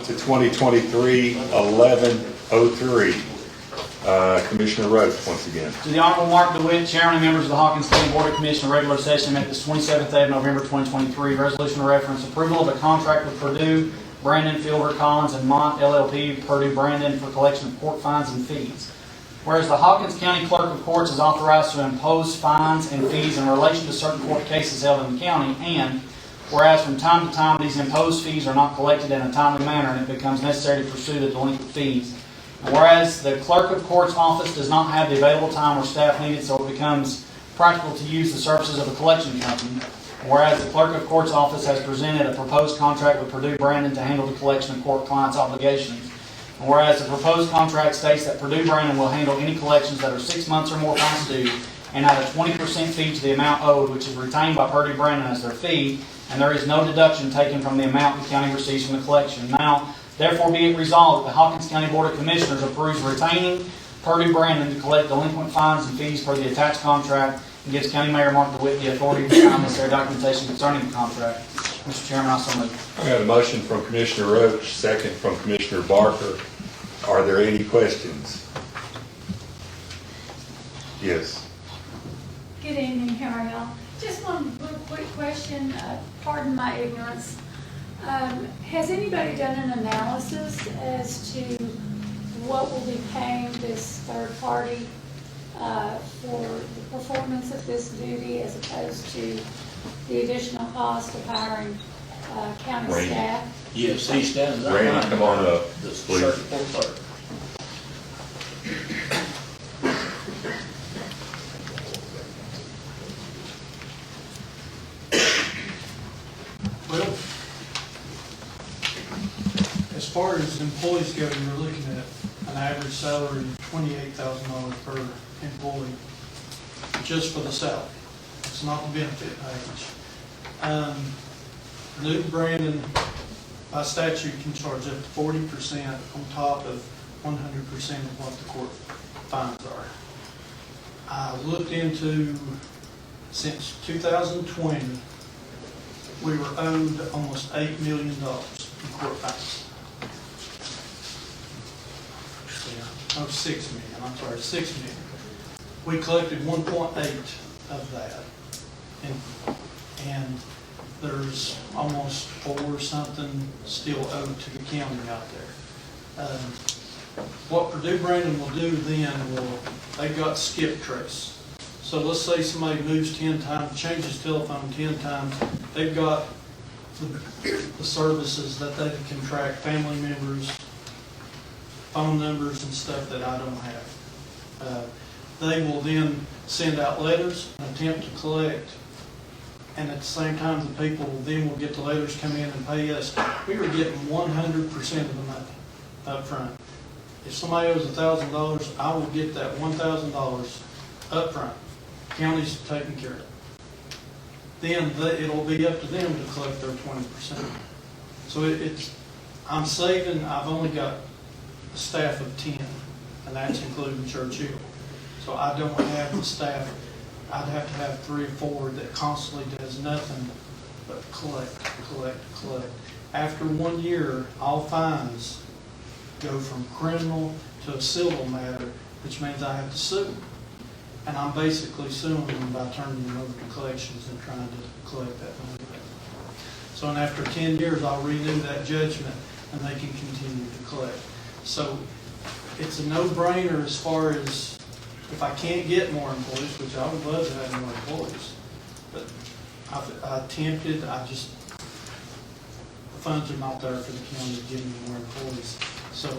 On to 2023-1103. Commissioner Roach, once again. To the Honorable Mark DeWitt, Chairman and members of the Hawkins County Board of Commissioners regular session met this 27th day of November 2023. Resolution reference approval of a contract with Purdue, Brandon, Filbert, Collins, and Mont LLP, Purdue, Brandon, for collection of court fines and fees. Whereas the Hawkins County Clerk of Courts is authorized to impose fines and fees in relation to certain court cases held in the county, and whereas from time to time these imposed fees are not collected in a timely manner and it becomes necessary to pursue the delinquent fees. And whereas the Clerk of Court's office does not have the available time or staff needed, so it becomes practical to use the services of a collection company. And whereas the Clerk of Court's office has presented a proposed contract with Purdue Brandon to handle the collection of court clients' obligations. And whereas the proposed contract states that Purdue Brandon will handle any collections that are 6 months or more past due and add a 20% fee to the amount owed, which is retained by Purdue Brandon as their fee, and there is no deduction taken from the amount the county receives from the collection. Now, therefore be it resolved that the Hawkins County Board of Commissioners approves retaining Purdue Brandon to collect delinquent fines and fees per the attached contract and gives County Mayor Mark DeWitt the authority to sign necessary documentation concerning the contract. Mr. Chairman, I so move. I got a motion from Commissioner Roach, second from Commissioner Barker. Are there any questions? Yes. Good evening, how are y'all? Just one little quick question, pardon my ignorance. Has anybody done an analysis as to what will be paying this third party for the performance of this duty as opposed to the additional cost of hiring county Randy. staff? Yes, he stands up. Randy, come on up, The please. circuit court clerk. Well, as far as employees go, you're looking at an average salary of $28,000 per employee, just for the salary. It's not the benefit package. Purdue Brandon, by statute, can charge up to 40% on top of 100% of what the court fines are. I looked into, since 2020, we were owed almost $8 million in court fines. Oh, $6 million, I'm sorry, $6 million. We collected 1.8 of that. And there's almost 4 something still owed to the county out there. What Purdue Brandon will do then, they've got skip trace. So let's say somebody moves 10 times, changes telephone 10 times, they've got the services that they can track family members, phone numbers and stuff that I don't have. They will then send out letters and attempt to collect, and at the same time the people then will get the letters, come in and pay us. We were getting 100% of the money up front. If somebody owes $1,000, I will get that $1,000 up front. County's taking care of it. Then it'll be up to them to collect their 20%. So I'm saving, I've only got a staff of 10, and that's including Churchill. So I don't have the staff. I'd have to have 3 or 4 that constantly does nothing but collect. After 1 year, all fines go from criminal to a civil matter, which means I have to sue them. And I'm basically suing them by turning them over to collections and trying to collect that money back. So and after 10 years, I'll renew that judgment and they can continue to collect. So it's a no-brainer as far as if I can't get more employees, which I would love to have more employees, but I attempted, the funds are not there for the county to give me more employees. So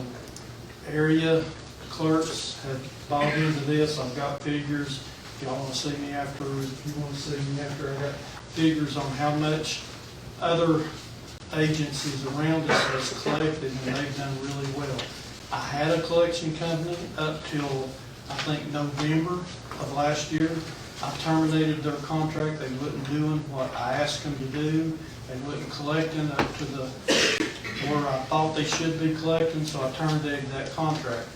area clerks have bought into this. I've got figures. If y'all want to see me after, if you want to see me after, I got figures on how much other agencies around us has collected, and they've done really well. I had a collection company up till I think November of last year. I terminated their contract. They wasn't doing what I asked them to do. They wasn't collecting up to where I thought they should be collecting, so I terminated that contract.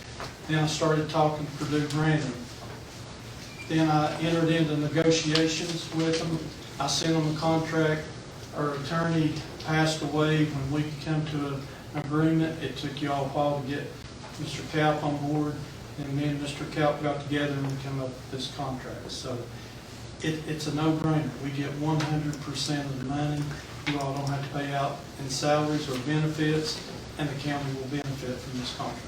Then I started talking to Purdue Brandon. Then I entered into negotiations with them. I sent them a contract. Our attorney passed away when we could come to a agreement. It took you all a while to get Mr. Cap on board, and me and Mr. Cap got together and we came up with this contract. So it's a no-brainer. We get 100% of the money. You all don't have to pay out in salaries or benefits, and the county will benefit from this contract.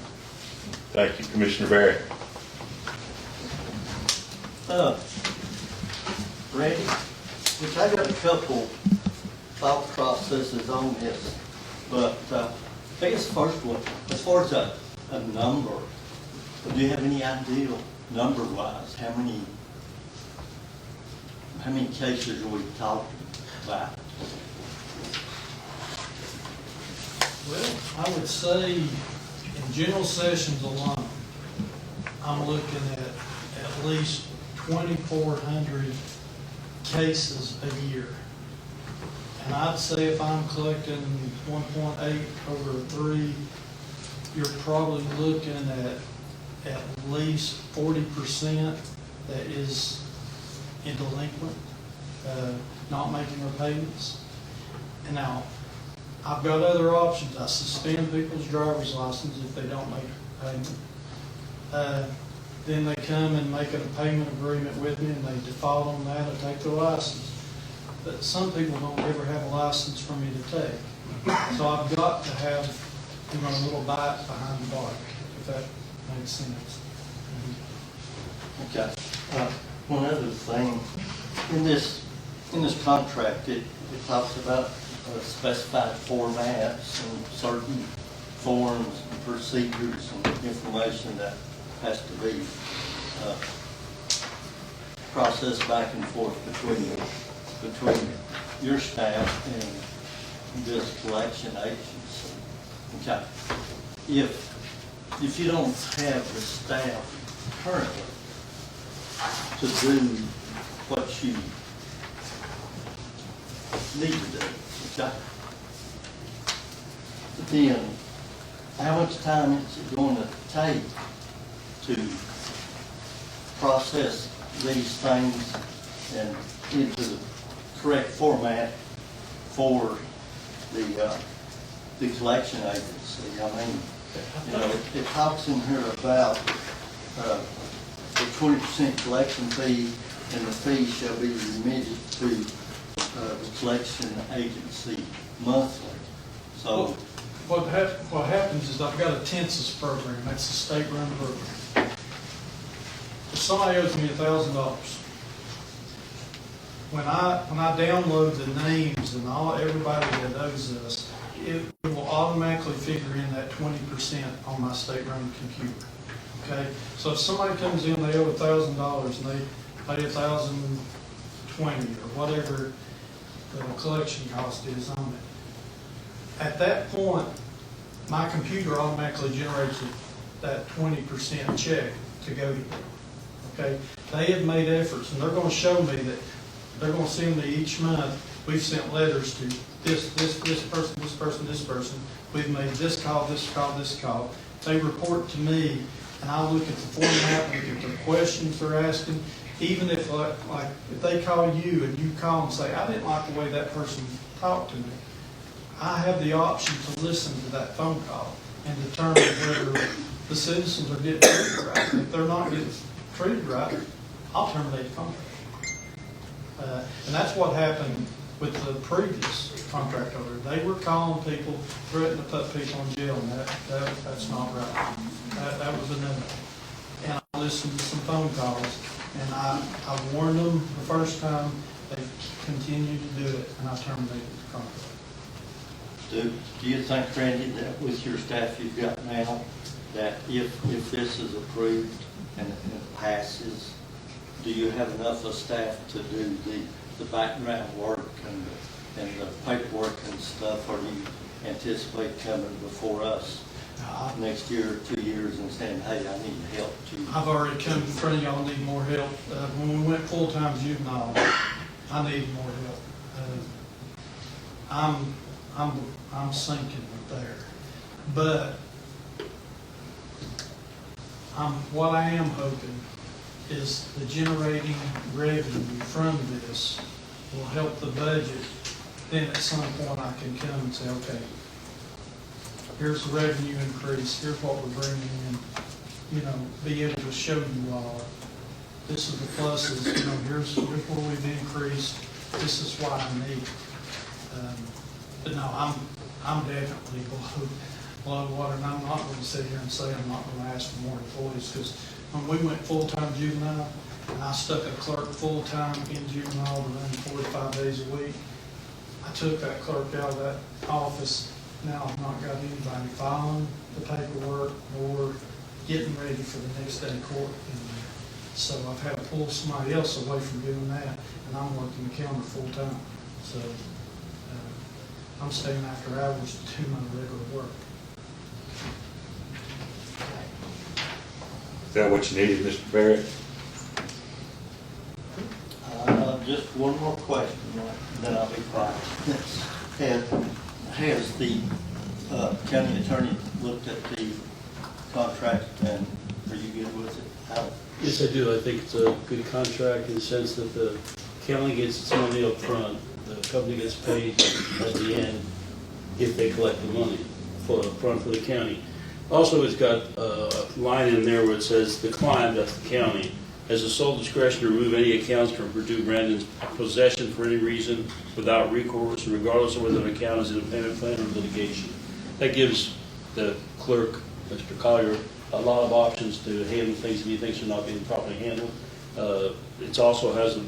Thank you, Commissioner Barry. Randy, which I got a couple thought processes on this, but I guess the first one, as far as a number, do you have any idea, number-wise, how many cases are we talking about? Well, I would say in general sessions alone, I'm looking at least 2,400 cases a year. And I'd say if I'm collecting 1.8 over 3, you're probably looking at least 40% that is in delinquent, not making their payments. And now, I've got other options. I suspend people's driver's license if they don't make a payment. Then they come and make a payment agreement with me and they default on that and take their license. But some people don't ever have a license for me to take. So I've got to have, a little bite behind the bark, if that makes sense. Okay. One other thing, in this contract, it talks about specified formats and certain forms and procedures and information that has to be processed back and forth between your staff and this collection agency. Okay. If you don't have the staff currently to do what you need to do, okay, then how much time is it going to take to process these things and into the correct format for the collection agency? I mean, it talks in here about the 20% collection fee, and the fee shall be remitted to the collection agency monthly. So What happens is I've got a Tensus program. That's a state-run program. If somebody owes me $1,000, when I download the names and everybody that owes us, it will automatically figure in that 20% on my state-run computer. Okay, so if somebody comes in, they owe $1,000 and they pay $1,020 or whatever the collection cost is on it. At that point, my computer automatically generates that 20% check to go to them. Okay, they have made efforts, and they're going to show me that they're going to send me each month. We've sent letters to this person. We've made this call. They report to me, and I look at the format, look at the questions they're asking. Even if if they call you and you call and say, I didn't like the way that person talked to me, I have the option to listen to that phone call and determine whether the citizens are getting treated right. If they're not getting treated right, I'll terminate the contract. And that's what happened with the previous contract over there. They were calling people, threatening to put people in jail, and that's not right. That was a no-no. And I listened to some phone calls, and I warned them the first time. They continued to do it, and I terminated the contract. do you think, Randy, that with your staff you've got now, that if this is approved and it passes, do you have enough of staff to do the background work and the paperwork and stuff, or do you anticipate coming before us next year or 2 years and saying, hey, I need help too? I've already come in front of y'all, need more help. When we went full-time juvenile, I need more help. I'm sinking there. But what I am hoping is the generating revenue from this will help the budget. Then at some point I can come and say, okay, here's the revenue increase, here's what we're bringing in, you know, be able to show you all, this is the pluses, you know, here's where we've increased, this is why I need. But no, I'm definitely below water, and I'm not gonna sit here and say I'm not gonna ask for more employees, because when we went full-time juvenile, and I stuck a clerk full-time in juvenile to run 45 days a week, I took that clerk out of that office. Now I've not got anybody filing the paperwork or getting ready for the next day court in there. So I've had to pull somebody else away from doing that, and I'm working the counter full-time. So I'm staying after hours to do my regular work. Is that what you needed, Mr. Barrett? Just one more question, then I'll be quiet. Has the county attorney looked at the contract, and are you good with it? How? Yes, I do. I think it's a good contract in the sense that the county gets its money up front, the company gets paid at the end if they collect the money for upfront for the county. Also, it's got a line in there where it says the client, that's the county, has the sole discretion to remove any accounts from Purdue Brandon's possession for any reason without recourse, regardless of whether the account is in a payment plan or litigation. That gives the clerk, Mr. Collier, a lot of options to handle things that he thinks are not being properly handled. It also has a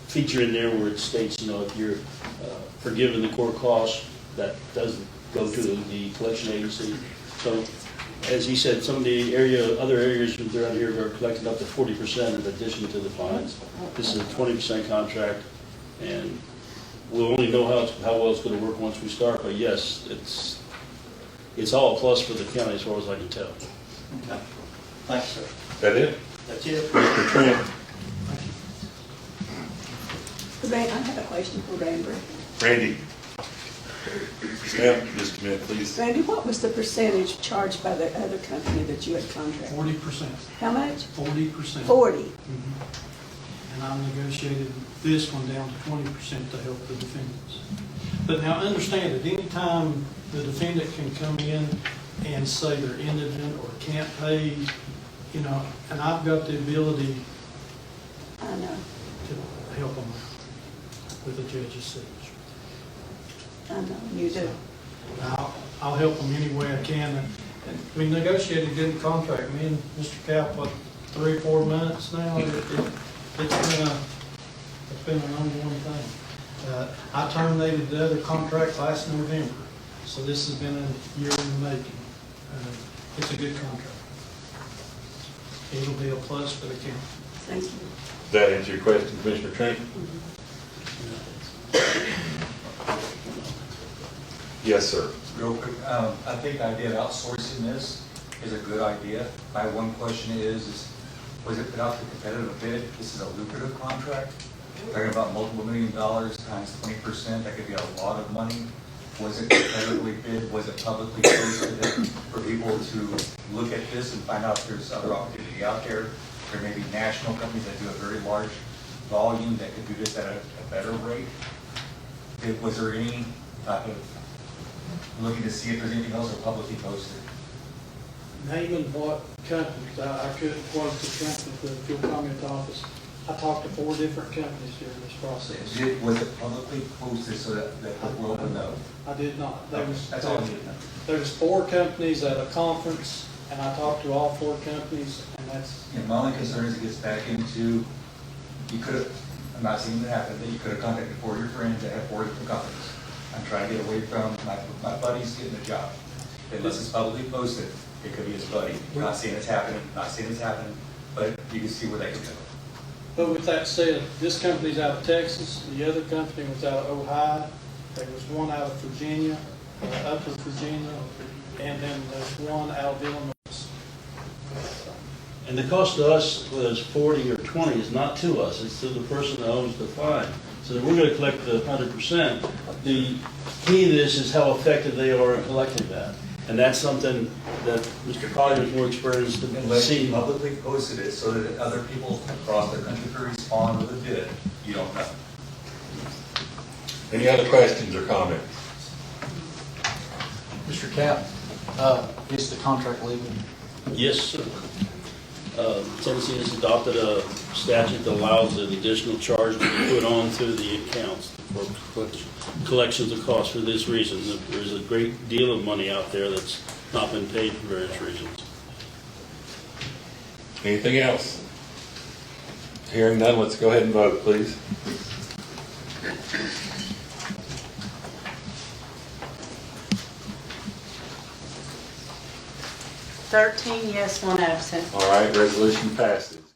feature in there where it states, you know, if you're forgiven the court costs, that doesn't go to the collection agency. So, as he said, some of the other areas around here are collecting up to 40% in addition to the fines. This is a 20% contract, and we'll only know how well it's going to work once we start. But yes, it's all a plus for the county as far as I can tell. Okay. Thanks, sir. Is that it? That's it. Mr. Trent? I have a question for Randy. Randy? Stand up just a minute, please. Randy, what was the percentage charged by the other company that you had contracted? 40%. How much? 40%. 40. And I negotiated this one down to 20% to help the defendants. But now understand that anytime the defendant can come in and say they're indigent or can't pay, you know, and I've got the ability I know. to help them out with the judge's signature. I know, you do. I'll help them any way I can. And we negotiated a good contract. Me and Mr. Cap, what, 3 or 4 months now? It's been an ongoing thing. I terminated the other contract last November, so this has been a year in the making. It's a good contract. It'll be a plus for the county. Thank you. Does that answer your question, Commissioner Trent? Yes, sir. Real quick, I think the idea of outsourcing this is a good idea. My one question is was it put out to competitive bid? This is a lucrative contract. Talking about multiple $1 million times 20%, that could be a lot of money. Was it competitively bid? Was it publicly posted for people to look at this and find out if there's other opportunity out there? There may be national companies that do a very large volume that could do this at a better rate. Was there any type of looking to see if there's anything else or publicly posted? Naming what companies, I couldn't quote the company for the fuel comment office. I talked to 4 different companies during this process. Was it publicly posted so that the world would know? I did not. That's all I need to know. There was 4 companies at a conference, and I talked to all 4 companies, and that's. And my only concern is it gets back into, you could have, I'm not saying that happened, but you could have contacted 4 of your friends that have 4 different companies. I'm trying to get away from my buddies getting a job. Unless it's publicly posted, it could be his buddy. Not saying it's happening, but you can see where that could go. But with that said, this company's out of Texas, the other company was out of Ohio, there was one out of Virginia, Upper Virginia, and then there's one out of Illinois. And the cost to us, whether it's 40 or 20, is not to us, it's to the person that owns the fine. So we're going to collect the 100%. The key to this is how effective they are in collecting that. And that's something that Mr. Collier is more experienced in Unless you seeing. publicly posted it so that other people across the country could respond with a bid, you don't know. Any other questions or comments? Mr. Cap, is the contract legal? Yes, sir. Tennessee has adopted a statute that allows an additional charge to be put on to the accounts for collections of costs for this reason. There's a great deal of money out there that's not been paid for various reasons. Anything else? Hearing none, let's go ahead and vote, please. Thirteen yes, one absent. All right, resolution passes.